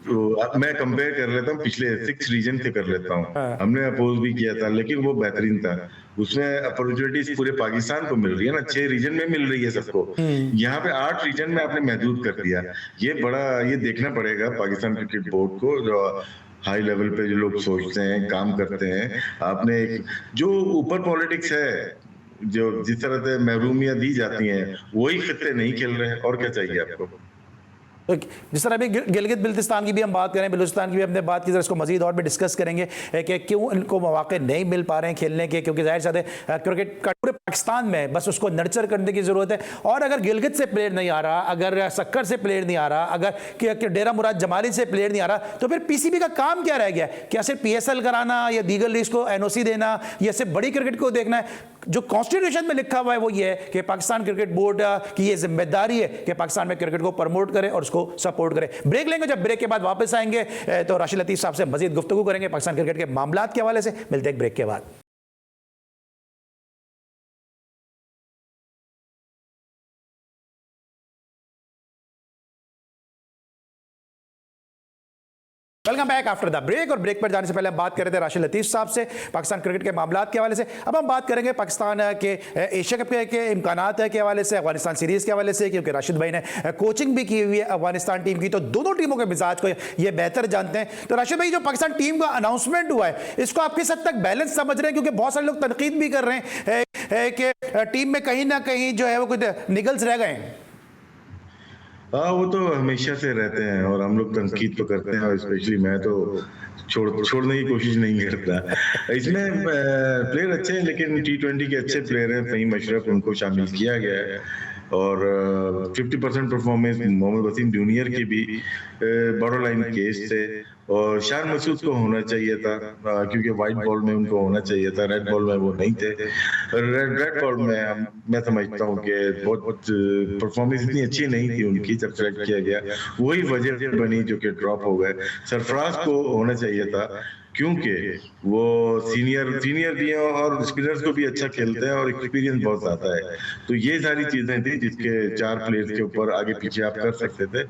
तो मैं कंपेयर कर लेता हूँ, पिछले 6 रीजन से कर लेता हूँ। हमने अपोज भी किया था, लेकिन वो बेहतरीन था। उसमें अपॉर्चुनिटीज पूरे पाकिस्तान को मिल रही है ना, 6 रीजन में मिल रही है सबको। यहाँ पे 8 रीजन में आपने महदूद कर दिया। ये देखना पड़ेगा पाकिस्तान क्रिकेट बोर्ड को, जो हाई लेवल पे जो लोग सोचते हैं, काम करते हैं। आपने जो ऊपर पॉलिटिक्स है, जो जिस तरह से महरूमियां दी जाती हैं, वही खित्ते नहीं खेल रहे हैं, और क्या चाहिए आपको? तो जिस तरह अभी गिलगित बिल्तिस्तान की भी हम बात करें, बलूचिस्तान की भी हमने बात की, इसको मजीद और भी डिस्कस करेंगे कि क्यों इनको मौके नहीं मिल पा रहे हैं खेलने के, क्योंकि जाहिर सा है क्रिकेट का पूरे पाकिस्तान में बस उसको नर्चर करने की ज़रूरत है। और अगर गिलगित से प्लेयर नहीं आ रहा, अगर सक्कर से प्लेयर नहीं आ रहा, अगर डेरा मुराद जमाली से प्लेयर नहीं आ रहा, तो फिर पीसीबी का काम क्या रह गया? क्या सिर्फ PSL कराना या दीगर लीग्स को NOC देना, या सिर्फ बड़ी क्रिकेट को देखना है? जो कॉन्स्टिट्यूशन में लिखा हुआ है वो ये है कि पाकिस्तान क्रिकेट बोर्ड की ये जिम्मेदारी है कि पाकिस्तान में क्रिकेट को प्रमोट करे और उसको सपोर्ट करे। ब्रेक लेंगे, जब ब्रेक के बाद वापस आएंगे तो राशिद लतीफ़ साहब से मजीद गुफ्तगू करेंगे पाकिस्तान क्रिकेट के मामलात के हवाले से। मिलते हैं ब्रेक के बाद। Welcome back after the break. और ब्रेक पर जाने से पहले हम बात कर रहे थे राशिद लतीफ़ साहब से पाकिस्तान क्रिकेट के मामलात के हवाले से। अब हम बात करेंगे पाकिस्तान के एशिया कप के इम्कानात के हवाले से, अफगानिस्तान सीरीज़ के हवाले से, क्योंकि राशिद भाई ने कोचिंग भी की हुई है अफगानिस्तान टीम की, तो दोनों टीमों के मिजाज को ये बेहतर जानते हैं। तो राशिद भाई, जो पाकिस्तान टीम का अनाउंसमेंट हुआ है, इसको आप किस हद तक बैलेंस समझ रहे हैं? क्योंकि बहुत सारे लोग तनकीद भी कर रहे हैं कि टीम में कहीं ना कहीं जो है वो कुछ निगल्स रह गए हैं। हाँ, वो तो हमेशा से रहते हैं, और हम लोग तनकीद तो करते हैं, और स्पेशली मैं तो छोड़ने की कोशिश नहीं करता। इसमें प्लेयर अच्छे हैं, लेकिन T20 के अच्छे प्लेयर हैं। फ़हीम अशरफ, उनको शामिल किया गया है, और 50% परफॉर्मेंस मोहम्मद वसीम जूनियर की भी बॉर्डर लाइन केस थे, और शान मसूद को होना चाहिए था, क्योंकि वाइट बॉल में उनको होना चाहिए था, रेड बॉल में वो नहीं थे। रेड बॉल में मैं समझता हूँ कि बहुत परफॉर्मेंस इतनी अच्छी नहीं थी उनकी जब सेलेक्ट किया गया, वही वजह बनी जो कि ड्रॉप हो गए। सरफराज को होना चाहिए था, क्योंकि वो सीनियर भी हैं और स्पिनर्स को भी अच्छा खेलते हैं और एक्सपीरियंस बहुत ज्यादा है। तो ये सारी चीजें थी जिसके 4 प्लेयर्स के ऊपर आगे पीछे आप कर सकते थे,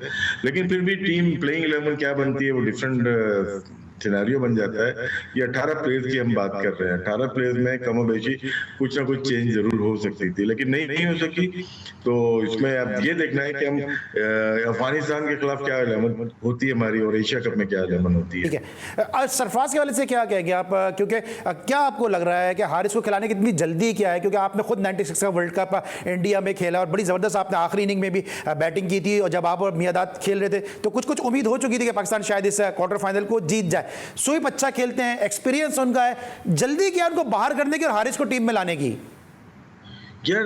लेकिन फिर भी टीम प्लेइंग 11 क्या बनती है, वो डिफरेंट सिनेरियो बन जाता है। ये 18 प्लेयर्स की हम बात कर रहे हैं, 18 प्लेयर्स में कम बेशी कुछ ना कुछ चेंज जरूर हो सकती थी, लेकिन नहीं हो सकी। तो इसमें अब ये देखना है कि हम अफगानिस्तान के खिलाफ क्या 11 होती है हमारी, और एशिया कप में क्या 11 होती है। ठीक है, सरफराज के वाले से क्या कहेंगे आप? क्योंकि क्या आपको लग रहा है कि हारिस को खिलाने की इतनी जल्दी क्या है? क्योंकि आपने खुद 96 का वर्ल्ड कप इंडिया में खेला, और बड़ी ज़बरदस्त आपने आखिरी इनिंग में भी बैटिंग की थी, और जब आप और मियादाद खेल रहे थे तो कुछ उम्मीद हो चुकी थी कि पाकिस्तान शायद इस क्वार्टर फाइनल को जीत जाए। सुईप अच्छा खेलते हैं, एक्सपीरियंस उनका है, जल्दी क्या उनको बाहर करने की और हारिस को टीम में लाने की? यार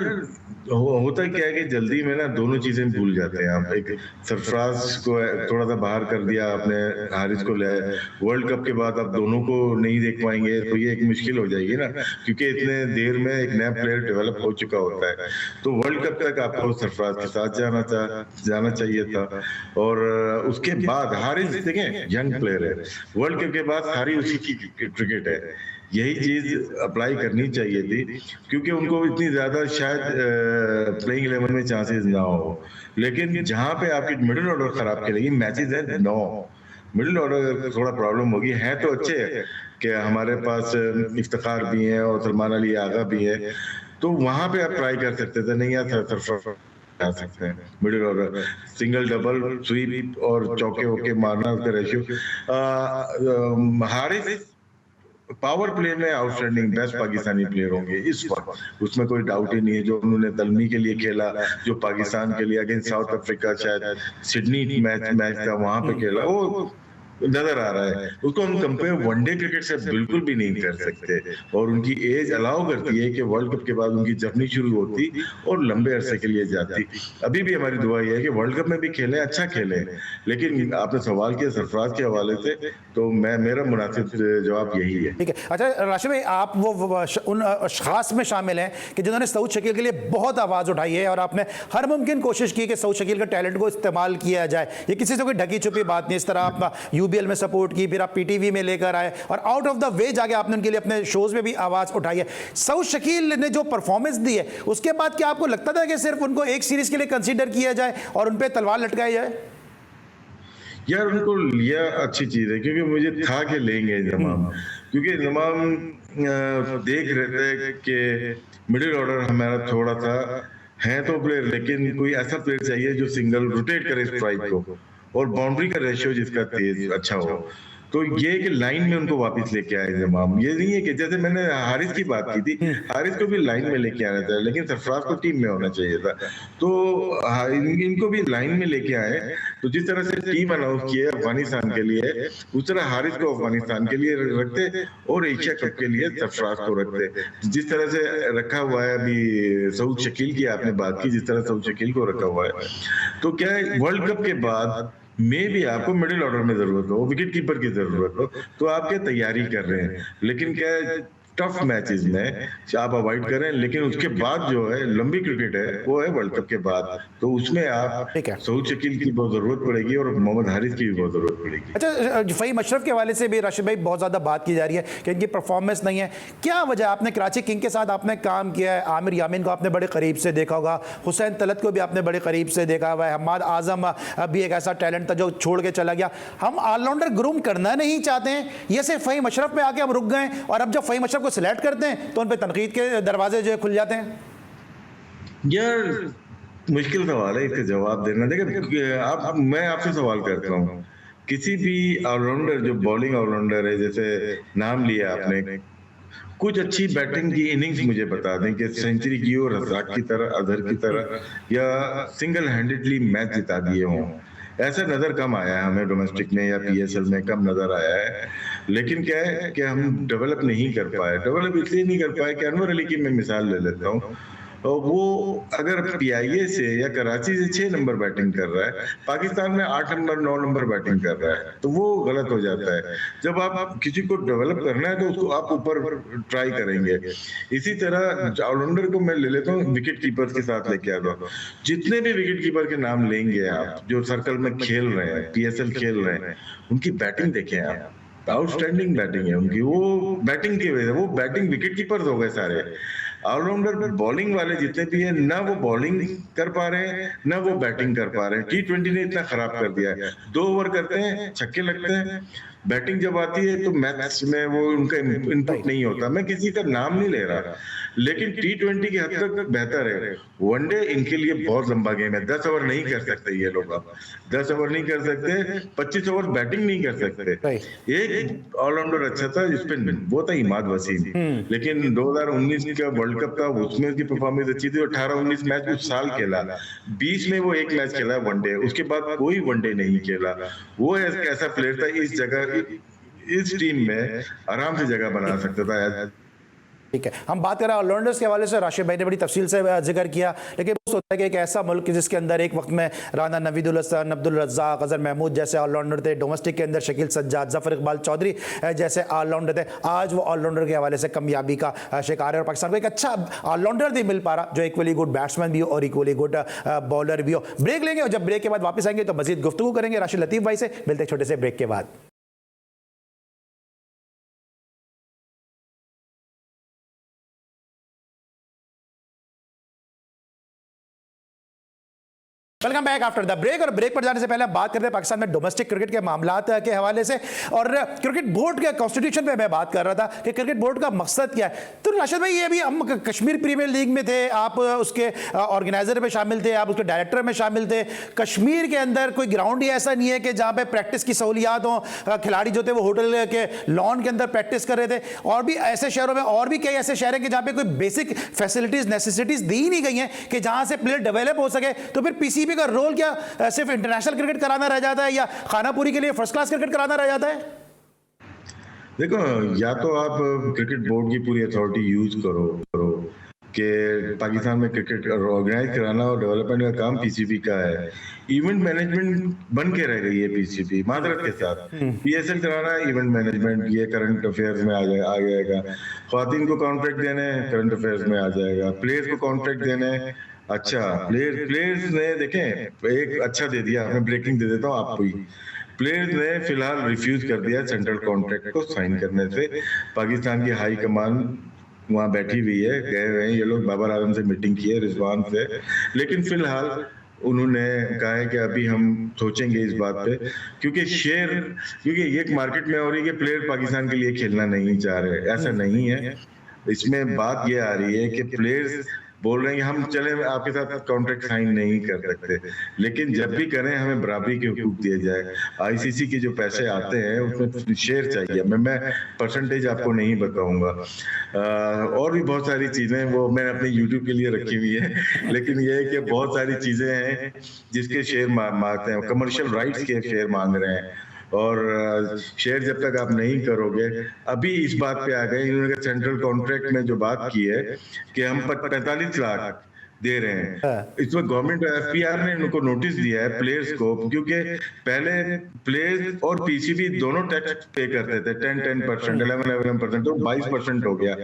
होता क्या है कि जल्दी में ना दोनों चीजें भूल जाते हैं आप। एक सरफराज को थोड़ा सा बाहर कर दिया आपने, हारिस को ले आए, वर्ल्ड कप के बाद आप दोनों को नहीं देख पाएंगे, तो ये एक मुश्किल हो जाएगी ना, क्योंकि इतने देर में एक नया प्लेयर डेवलप हो चुका होता है। तो वर्ल्ड कप तक आपको सरफराज के साथ जाना चाहिए था, और उसके बाद हारिस देखें यंग प्लेयर है, वर्ल्ड कप के बाद सारी उसी की क्रिकेट है। यही चीज अप्लाई करनी चाहिए थी, क्योंकि उनको इतनी ज्यादा शायद प्लेइंग 11 में चांसेस ना हो। लेकिन जहां पे आपकी मिडिल ऑर्डर खराब खेलेगी, मैचेस है 9, मिडिल ऑर्डर थोड़ा प्रॉब्लम होगी। है तो अच्छे कि हमारे पास इफ्तिखार भी हैं और सलमान अली आगा भी है, तो वहां पे आप ट्राई कर सकते थे। नहीं यार, खा सकते हैं middle order, single double sweep और चौके वोके मारना, उसका रेशियो। हारिस पावर प्ले में आउटस्टैंडिंग बेस्ट पाकिस्तानी प्लेयर होंगे इस वक्त, उसमें कोई डाउट ही नहीं है। जो उन्होंने दलमी के लिए खेला, जो पाकिस्तान के लिए अगेंस्ट साउथ अफ्रीका, शायद सिडनी मैच था, वहां पे खेला, वो नजर आ रहा है। उसको हम कंपेयर वनडे क्रिकेट से बिल्कुल भी नहीं कर सकते, और उनकी एज अलाउ करती है कि वर्ल्ड कप के बाद उनकी जर्नी शुरू होती और लंबे अरसे के लिए जाती। अभी भी हमारी दुआ यह है कि वर्ल्ड कप में भी खेलें, अच्छा खेलें। लेकिन आपने सवाल किया सरफराज के हवाले से, तो मेरा मुनासिब जवाब यही है। ठीक है। अच्छा राशिद भाई, आप उन खास में शामिल हैं कि जिन्होंने सऊद शकील के लिए बहुत आवाज़ उठाई है और आपने हर मुमकिन कोशिश की कि सऊद शकील के टैलेंट को इस्तेमाल किया जाए। ये किसी से कोई ढकी छुपी बात नहीं। इस तरह आप यूबीएल में सपोर्ट की, फिर आप पीटीवी में लेकर आए और आउट ऑफ द वे जाके आपने उनके लिए अपने शोज में भी आवाज़ उठाई है। सऊद शकील ने जो परफॉर्मेंस दी है, उसके बाद क्या आपको लगता था कि सिर्फ उनको एक सीरीज के लिए कंसीडर किया जाए और उन पर तलवार लटकाई जाए? यार उनको लिया अच्छी चीज है, क्योंकि मुझे था कि लेंगे इंजमाम, क्योंकि इंजमाम देख रहे थे कि मिडिल ऑर्डर हमारा थोड़ा सा है तो प्लेयर, लेकिन कोई ऐसा प्लेयर चाहिए जो सिंगल रोटेट करे स्ट्राइक को, और बाउंड्री का रेशियो जिसका तेज अच्छा हो। तो ये कि लाइन में उनको वापस लेके आए इंजमाम। ये नहीं है कि जैसे मैंने हारिस की बात की थी, हारिस को भी लाइन में लेके आना चाहिए, लेकिन सरफराज को टीम में होना चाहिए था। तो इनको भी लाइन में लेके आए। तो जिस तरह से टीम अनाउंस की है अफगानिस्तान के लिए, उस तरह हारिस को अफगानिस्तान के लिए रखते और एशिया कप के लिए सरफराज को रखते। जिस तरह से रखा हुआ है, अभी सऊद शकील की आपने बात की, जिस तरह सऊद शकील को रखा हुआ है, तो क्या है वर्ल्ड कप के बाद में भी आपको मिडिल ऑर्डर में जरूरत हो, विकेट कीपर की जरूरत हो, तो आप क्या तैयारी कर रहे हैं। लेकिन क्या है, टफ मैचेस में आप अवॉइड करें, लेकिन उसके बाद जो है लंबी क्रिकेट है, वो है वर्ल्ड कप के बाद, तो उसमें आप सऊद शकील की बहुत जरूरत पड़ेगी और मोहम्मद हारिस की भी बहुत जरूरत पड़ेगी। अच्छा, फ़हीम अशरफ के हवाले से भी राशिद भाई बहुत ज़्यादा बात की जा रही है कि इनकी परफॉर्मेंस नहीं है। क्या वजह? आपने कराची किंग के साथ आपने काम किया है, आमिर यामीन को आपने बड़े करीब से देखा होगा, हुसैन तलत को भी आपने बड़े करीब से देखा हुआ है, हम्माद आजम भी एक ऐसा टैलेंट था जो छोड़ के चला गया। हम ऑलराउंडर ग्रूम करना नहीं चाहते हैं, ये सिर्फ फ़हीम अशरफ पे आके हम रुक गए, और अब जब फ़हीम अशरफ को सिलेक्ट करते हैं तो उन पे तनकीद के दरवाजे जो खुल जाते हैं? यार मुश्किल सवाल है इसका जवाब देना। देखिए आप, मैं आपसे सवाल करता हूँ, किसी भी ऑलराउंडर जो बॉलिंग ऑलराउंडर है, जैसे नाम लिया आपने, कुछ अच्छी बैटिंग की इनिंग्स मुझे बता दें कि सेंचुरी की हो रज़ाक की तरह, अजहर की तरह, या सिंगल हैंडेडली मैच जिता दिए हों। ऐसा नजर कम आया है हमें डोमेस्टिक में या पीएसएल में, कम नजर आया है। लेकिन क्या है कि हम डेवलप नहीं कर पाए। डेवलप इसलिए नहीं कर पाए कि अनवर अली की मैं मिसाल ले लेता हूँ, और वो अगर पीआईए से या कराची से 6 नंबर बैटिंग कर रहा है, पाकिस्तान में 8 नंबर 9 नंबर बैटिंग कर रहा है, तो वो गलत हो जाता है। जब आप किसी को डेवलप करना है तो उसको आप ऊपर ट्राई करेंगे। इसी तरह ऑलराउंडर को मैं ले लेता हूँ, विकेट कीपर के साथ लेके आता हूँ। जितने भी विकेट कीपर के नाम लेंगे आप, जो सर्कल में खेल रहे हैं, पीएसएल खेल रहे हैं, उनकी बैटिंग देखें आप, आउटस्टैंडिंग बैटिंग है उनकी। वो बैटिंग की वजह, वो बैटिंग विकेट कीपर हो गए सारे। ऑलराउंडर बॉलिंग वाले जितने भी हैं, ना वो बॉलिंग कर पा रहे हैं, ना वो बैटिंग कर पा रहे हैं। T20 ने इतना खराब कर दिया है, 2 ओवर करते हैं, छक्के लगते हैं, बैटिंग जब आती है तो मैच में वो उनका इनपुट नहीं होता। मैं किसी का नाम नहीं ले रहा, लेकिन T20 की हद तक बेहतर है। वनडे इनके लिए बहुत लंबा गेम है, 10 ओवर नहीं कर सकते ये लोग। अब 10 ओवर नहीं कर सकते, 25 ओवर बैटिंग नहीं कर सकते। एक ऑलराउंडर अच्छा था जिसपे वो था इमाद वसीम, लेकिन 2019 का वर्ल्ड कप था, उसमें उसकी परफॉर्मेंस अच्छी थी। 18-19 मैच उस साल खेला, 20 में वो एक मैच खेला वनडे, उसके बाद कोई वनडे नहीं खेला। वो ऐसा प्लेयर था, इस जगह इस टीम में आराम से जगह बना सकता था। ठीक है, हम बात कर रहे हैं ऑलराउंडर्स के हवाले से। राशिद भाई ने बड़ी तफसील से जिक्र किया, लेकिन दोस्त होता है कि एक ऐसा मुल्क जिसके अंदर एक वक्त में राना नवीदुल हसन, अब्दुल रज़्ज़ाक, अज़हर महमूद जैसे ऑलराउंडर थे, डोमेस्टिक के अंदर शकील सज्जाद, ज़फ़र इकबाल चौधरी जैसे ऑलराउंडर थे, आज वो ऑलराउंडर के हवाले से कामयाबी का शिकार है और पाकिस्तान को एक अच्छा ऑलराउंडर नहीं मिल पा रहा जो इक्वली गुड बैट्समैन भी हो और इक्वली गुड बॉलर भी हो। ब्रेक लेंगे और जब ब्रेक के बाद वापस आएंगे तो मज़ीद गुफ्तगू करेंगे राशिद लतीफ़ भाई से। मिलते हैं छोटे से ब्रेक के बाद। Welcome back after the break. और ब्रेक पर जाने से पहले हम बात करते हैं पाकिस्तान में डोमेस्टिक क्रिकेट के मामलात के हवाले से, और क्रिकेट बोर्ड के कॉन्स्टिट्यूशन पे मैं बात कर रहा था कि क्रिकेट बोर्ड का मकसद क्या है। तो राशिद भाई, ये अभी हम कश्मीर प्रीमियर लीग में थे, आप उसके ऑर्गेनाइजर में शामिल थे, आप उसके डायरेक्टर में शामिल थे। कश्मीर के अंदर कोई ग्राउंड ही ऐसा नहीं है कि जहाँ पे प्रैक्टिस की सहूलियात हो, खिलाड़ी जो थे वो होटल के लॉन के अंदर प्रैक्टिस कर रहे थे। और भी ऐसे शहरों में, और भी कई ऐसे शहर हैं कि जहाँ पे कोई बेसिक फैसिलिटीज नेसेसिटीज दी नहीं गई हैं कि जहाँ से प्लेयर डेवलप हो सके। तो फिर पीसीबी का रोल क्या सिर्फ इंटरनेशनल क्रिकेट कराना रह जाता है, या खानापुरी के लिए फर्स्ट क्लास क्रिकेट कराना रह जाता है? देखो, या तो आप क्रिकेट बोर्ड की पूरी अथॉरिटी यूज करो कि पाकिस्तान में क्रिकेट ऑर्गेनाइज कराना और डेवलपमेंट का काम पीसीबी का है। इवेंट मैनेजमेंट बन के रह गई है पीसीबी, मादरत के साथ। पीएसएल कराना इवेंट मैनेजमेट, ये करंट अफेयर्स में आ जाएगा। ख्वातीन को कॉन्ट्रैक्ट देने, करंट अफेयर्स में आ जाएगा। प्लेयर्स को कॉन्ट्रैक्ट देने, अच्छा प्लेयर्स ने देखें एक अच्छा दे दिया, मैं ब्रेकिंग दे देता हूँ आपको ही। प्लेयर्स ने फिलहाल रिफ्यूज कर दिया सेंट्रल कॉन्ट्रैक्ट को साइन करने से। पाकिस्तान की हाई कमान वहाँ बैठी हुई है, गए हुए हैं ये लोग, बाबर आजम से मीटिंग की है, रिजवान से। लेकिन फिलहाल उन्होंने कहा है कि अभी हम सोचेंगे इस बात पे, क्योंकि ये मार्केट में हो रही है कि प्लेयर पाकिस्तान के लिए खेलना नहीं चाह रहे। ऐसा नहीं है, इसमें बात ये आ रही है कि प्लेयर्स बोल रहे हैं हम चले आपके साथ कॉन्ट्रैक्ट साइन नहीं कर सकते, लेकिन जब भी करें हमें बराबरी के हुकूक दिए जाए। आईसीसी के जो पैसे आते हैं उसमें शेयर चाहिए। मैं परसेंटेज आपको नहीं बताऊंगा। और भी बहुत सारी चीजें वो मैंने अपने यूट्यूब के लिए रखी हुई है, लेकिन ये है कि बहुत सारी चीजें हैं जिसके शेयर मांगते हैं। कमर्शियल राइट्स के शेयर मांग रहे हैं, और शेयर जब तक आप नहीं करोगे, अभी इस बात पे आ गए इन्होंने सेंट्रल कॉन्ट्रैक्ट में जो बात की है कि हम 45 लाख दे रहे हैं। इसमें गवर्नमेंट एफपीआर ने उनको नोटिस दिया है प्लेयर्स को, क्योंकि पहले प्लेयर्स और पीसीबी दोनों टैक्स पे करते थे 10%, 11%, तो 22% हो गया।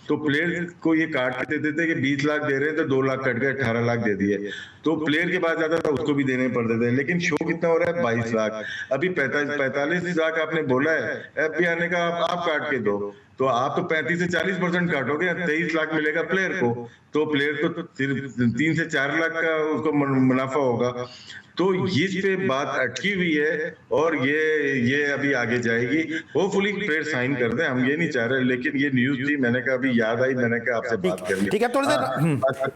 तो प्लेयर्स को ये काट के देते थे कि 20 लाख दे रहे हैं तो 2 लाख कट गए, 18 लाख दे दिए। तो प्लेयर के पास जाता था उसको भी देने पड़ते थे, लेकिन शो कितना हो रहा है 22 लाख। अभी 45 लाख आपने बोला है, एफपीआर ने कहा आप काट के दो, तो आप तो 35 से 40% काटोगे, 23 लाख मिलेगा प्लेयर को, तो प्लेयर को सिर्फ 3 से 4 लाख का उसको मुनाफा होगा। तो इस पे बात अटकी हुई है, और ये अभी आगे जाएगी। होपफुली प्लेयर साइन कर दें, हम ये नहीं चाह रहे, लेकिन ये न्यूज थी, मैंने कहा अभी याद आई, मैंने कहा आपसे बात कर ली। ठीक है, थोड़ा सा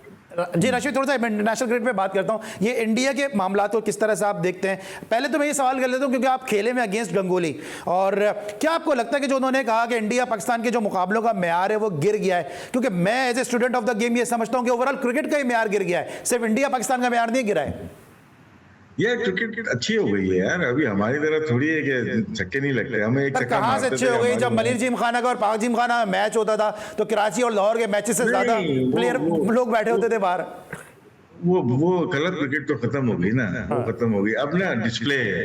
जी राशिद, थोड़ा सा इंटरनेशनल क्रिकेट पे बात करता हूँ। ये इंडिया के मामला को किस तरह से आप देखते हैं? पहले तो मैं ये सवाल कर लेता हूँ क्योंकि आप खेले में अगेंस्ट गंगोली, और क्या आपको लगता है कि जो उन्होंने कहा कि इंडिया पाकिस्तान के जो मुकाबलों का मेयार है वो गिर गया है? क्योंकि मैं as a student of the game ये समझता हूँ कि ओवरऑल क्रिकेट का ही मेयार गिर गया है, सिर्फ इंडिया पाकिस्तान का मेयार नहीं गिरा है। ये क्रिकेट अच्छी हो गई है यार, अभी हमारी तरह थोड़ी है कि छक्के नहीं लगते हमें। एक छक्का कहां से अच्छी हो गई? जब मलिर जिमखाना का और पाक जिमखाना में मैच होता था तो कराची और लाहौर के मैचेस से ज्यादा प्लेयर लोग बैठे होते थे बाहर। वो गलत क्रिकेट तो खत्म हो गई ना, वो खत्म हो गई। अब ना डिस्प्ले है,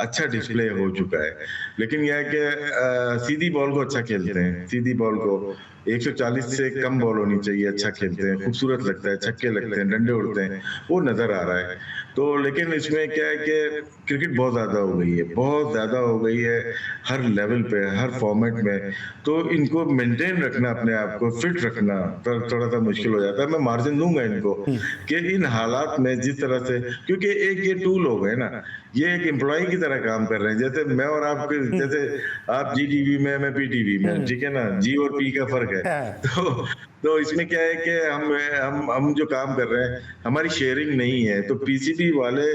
अच्छा डिस्प्ले हो चुका है, लेकिन यह है कि सीधी बॉल को अच्छा खेलते हैं। सीधी बॉल को 140 से कम बॉल होनी चाहिए, अच्छा खेलते हैं, खूबसूरत लगता है, छक्के लगते हैं, डंडे उड़ते हैं, वो नजर आ रहा है। तो लेकिन इसमें क्या है कि क्रिकेट बहुत ज्यादा हो गई है, बहुत ज्यादा हो गई है हर लेवल पे, हर फॉर्मेट में। तो इनको मेंटेन रखना, अपने आप को फिट रखना थोड़ा सा मुश्किल हो जाता है। मैं मार्जिन दूंगा इनको कि इन हालात में जिस तरह से, क्योंकि एक ये टूल हो गए ना, ये एक एम्प्लॉय की तरह काम कर रहे हैं। जैसे मैं और आप, जैसे आप जी टीवी में, मैं पीटीवी में, ठीक है ना, जी और पी का फर्क है। तो इसमें क्या है कि हम जो काम कर रहे हैं, हमारी शेयरिंग नहीं है। तो पीसीबी वाले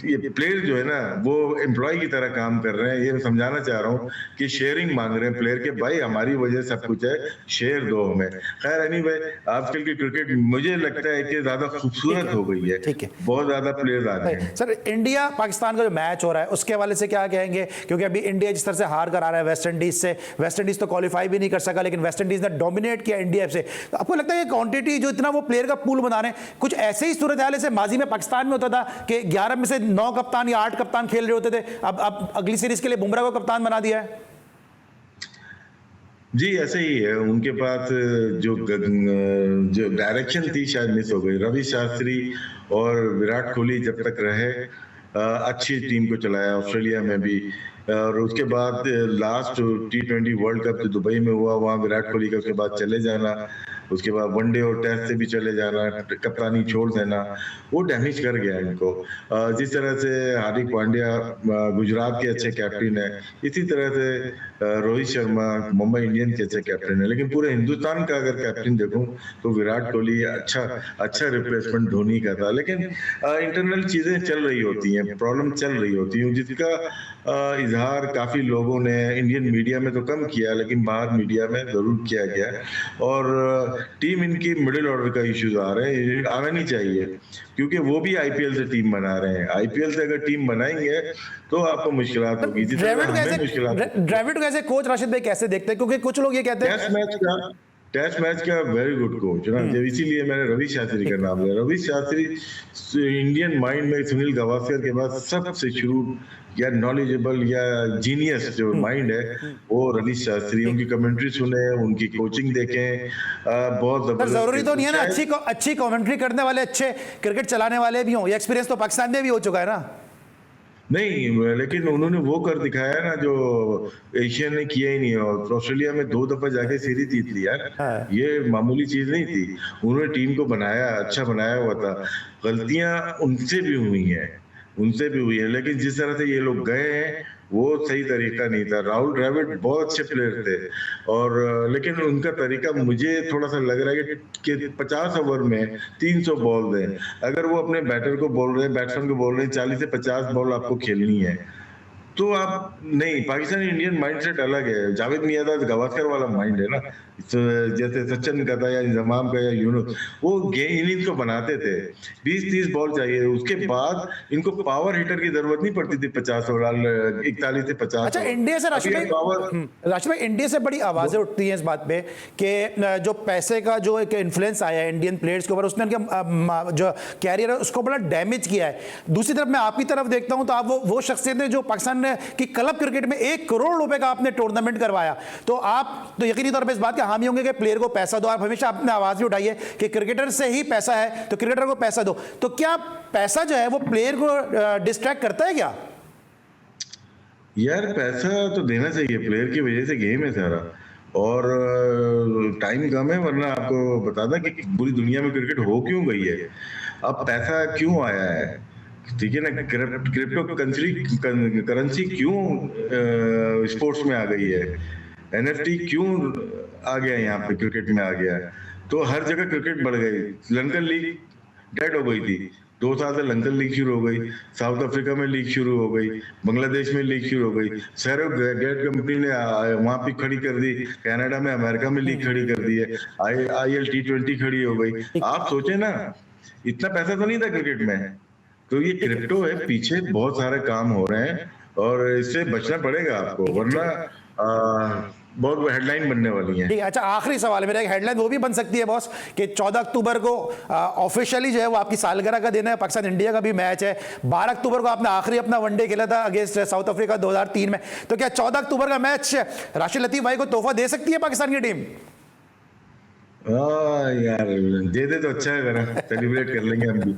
ये प्लेयर जो है ना, वो एम्प्लॉय की तरह काम कर रहे हैं। ये मैं समझाना चाह रहा हूँ कि शेयरिंग मांग रहे हैं प्लेयर के, भाई हमारी वजह सब कुछ है, शेयर दो हमें। खैर एनीवे, आजकल की क्रिकेट मुझे लगता है कि ज्यादा खूबसूरत हो गई है, ठीक है, बहुत ज्यादा प्लेयर्स आ रहे हैं। सर, इंडिया पाकिस्तान का जो मैच हो रहा है उसके हवाले से क्या कहेंगे? क्योंकि अभी इंडिया जिस तरह से हार कर आ रहा है वेस्ट इंडीज से, वेस्ट इंडीज तो क्वालिफाई भी नहीं कर सका, लेकिन वेस्ट इंडीज ने डोमिनेट किया इंडिया से। तो आपको लगता है ये क्वांटिटी जो इतना वो प्लेयर का पूल बना रहे हैं, कुछ ऐसे ही सूरत हाल से माजी में पाकिस्तान में होता था कि 11 में से 9 कप्तान या 8 कप्तान खेल रहे होते थे, अब अगली सीरीज के लिए बुमराह को कप्तान बना दिया है? जी ऐसे ही है, उनके पास जो डायरेक्शन थी शायद मिस हो गई। रवि शास्त्री और विराट कोहली जब तक रहे, अच्छी टीम को चलाया ऑस्ट्रेलिया में भी, और उसके बाद लास्ट T20 वर्ल्ड कप जो दुबई में हुआ, वहाँ विराट कोहली का उसके बाद चले जाना, उसके बाद वनडे और टेस्ट से भी चले जाना, कप्तानी छोड़ देना, वो डैमेज कर गया इनको। जिस तरह से हार्दिक पांड्या गुजरात के अच्छे कैप्टन है, इसी तरह से रोहित शर्मा मुंबई इंडियंस के अच्छे कैप्टन है, लेकिन पूरे हिंदुस्तान का अगर कैप्टन देखूं तो विराट कोहली अच्छा रिप्लेसमेंट धोनी का था। लेकिन इंटरनल चीजें चल रही होती हैं, प्रॉब्लम चल रही होती है, जिसका इजहार काफी लोगों ने इंडियन मीडिया में तो कम किया, लेकिन बाहर मीडिया में जरूर किया गया। और टीम इनकी मिडिल ऑर्डर का इश्यूज आ रहे हैं, आना नहीं चाहिए, क्योंकि वो भी आईपीएल से टीम बना रहे हैं। आईपीएल से अगर टीम बनाएंगे तो आपको मुश्किलात होगी। द्रविड़ को ऐसे कोच राशिद भाई कैसे देखते हैं, क्योंकि कुछ लोग ये कहते हैं टेस्ट मैच का वेरी गुड कोच ना, जब इसीलिए मैंने रवि शास्त्री का नाम लिया। रवि शास्त्री इंडियन माइंड में सुनील गावस्कर के बाद सबसे शुरू या नॉलेजेबल या जीनियस जो माइंड है वो रवि शास्त्री। उनकी कमेंट्री सुने, उनकी कोचिंग देखें, बहुत जबरदस्त। जरूरी तो नहीं है ना अच्छी कमेंट्री करने वाले अच्छे क्रिकेट चलाने वाले भी हों, ये एक्सपीरियंस तो पाकिस्तान में भी हो चुका है ना। नहीं, लेकिन उन्होंने वो कर दिखाया ना जो एशिया ने किया ही नहीं। और ऑस्ट्रेलिया में 2 दफा जाके सीरीज जीत ली यार, ये मामूली चीज नहीं थी। उन्होंने टीम को बनाया, अच्छा बनाया हुआ था। गलतियां उनसे भी हुई है, लेकिन जिस तरह से ये लोग गए हैं वो सही तरीका नहीं था। राहुल द्रविड़ बहुत अच्छे प्लेयर थे, और लेकिन उनका तरीका मुझे थोड़ा सा लग रहा है कि 50 ओवर में 300 बॉल दें। अगर वो अपने बैटर को बोल रहे हैं, बैट्समैन को बोल रहे हैं 40 से 50 बॉल आपको खेलनी है, तो आप नहीं। पाकिस्तानी इंडियन माइंडसेट अलग है। जावेद मियांदाद गावस्कर वाला माइंड है ना, जैसे सचिन का था या इंजमाम का या यूनुस, वो इनिंग्स को बनाते थे। 20-30 बॉल चाहिए, उसके बाद इनको पावर हिटर की जरूरत नहीं पड़ती थी 50 ओवर, 41 से 50। अच्छा, इंडिया से राशिद भाई इंडिया से बड़ी आवाजें उठती हैं इस बात पे कि जो पैसे का जो एक इन्फ्लुएंस आया है इंडियन प्लेयर्स के ऊपर, उसने उनका जो कैरियर है उसको बड़ा डैमेज किया है। दूसरी तरफ मैं आपकी तरफ देखता हूं तो आप वो शख्सियत है जो पाकिस्तान कि क्लब क्रिकेट में 1 करोड़ रुपए का आपने टूर्नामेंट करवाया, तो आप तो यकीनी तौर पे इस बात के हामी होंगे कि प्लेयर को पैसा दो। आप हमेशा अपने आवाज भी उठाइए कि क्रिकेटर से ही पैसा है तो क्रिकेटर को पैसा दो। तो क्या पैसा जो है वो प्लेयर को डिस्ट्रैक्ट करता है क्या? यार पैसा तो देना चाहिए, प्लेयर की वजह से गेम है सारा, और टाइम कम है। वरना आपको बता दें कि पूरी दुनिया में क्रिकेट हो क्यों गई है, अब पैसा क्यों आया है, ठीक है ना। क्रिप्टो करेंसी क्यों स्पोर्ट्स में आ गई है, एनएफटी क्यों आ गया यहाँ पे, क्रिकेट में आ गया है, तो हर जगह क्रिकेट बढ़ गई। लंदन लीग डेड हो गई थी, 2 साल से लंदन लीग शुरू हो गई, साउथ अफ्रीका में लीग शुरू हो गई, बांग्लादेश में लीग शुरू हो गई, सैरोगेट कंपनी ने वहां पे खड़ी कर दी, कनाडा में, अमेरिका में लीग खड़ी कर दी है, IL T20 खड़ी हो गई। आप सोचे ना, इतना पैसा तो नहीं था क्रिकेट में। तो ये क्रिप्टो है, पीछे बहुत सारे काम हो रहे हैं और इससे बचना पड़ेगा आपको, वरना बहुत हेडलाइन बनने वाली है। ठीक है, अच्छा आखिरी सवाल है मेरा, एक हेडलाइन वो भी बन सकती है बॉस कि 14 अक्टूबर को ऑफिशियली जो है वो आपकी सालगिरह का दिन है, पाकिस्तान इंडिया का भी मैच है। 12 अक्टूबर को आपने आखिरी अपना वनडे खेला था अगेंस्ट साउथ अफ्रीका 2003 में, तो क्या 14 अक्टूबर का मैच राशिद लतीफ भाई को तोहफा दे सकती है पाकिस्तान की टीम? यार दे दे तो अच्छा है, जरा सेलिब्रेट कर लेंगे हम भी।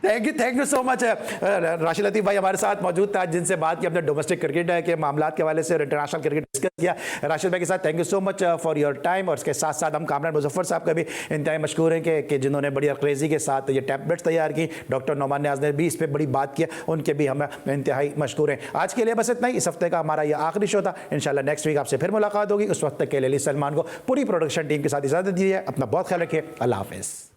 Thank you so much. Rashid Latif भाई हमारे साथ मौजूद था, जिनसे बात की अपने डोमेस्टिक क्रिकेट के मामलात के हवाले से और इंटरनेशनल क्रिकेट डिस्कस किया। राशिद भाई के साथ thank you so much for your time, और इसके साथ साथ हम कामरान मुजफ्फर साहब का भी इंतहाई मशकूर हैं कि जिन्होंने बड़ी क्रेजी के साथ ये टैबलेट्स तैयार की। डॉक्टर नोमान नियाज ने भी इस पर बड़ी बात किया, उनके भी हम इंतहाई मशकूर हैं। आज के लिए बस इतना ही, इस हफ्ते का हमारा ये आखिरी शो था। इंशाल्लाह नेक्स्ट वीक आपसे फिर मुलाकात होगी। उस वक्त तक के लिए सलमान को पूरी प्रोडक्शन टीम के साथ इजाजत दीजिए। अपना बहुत ख्याल रखिए। अल्लाह हाफिज़।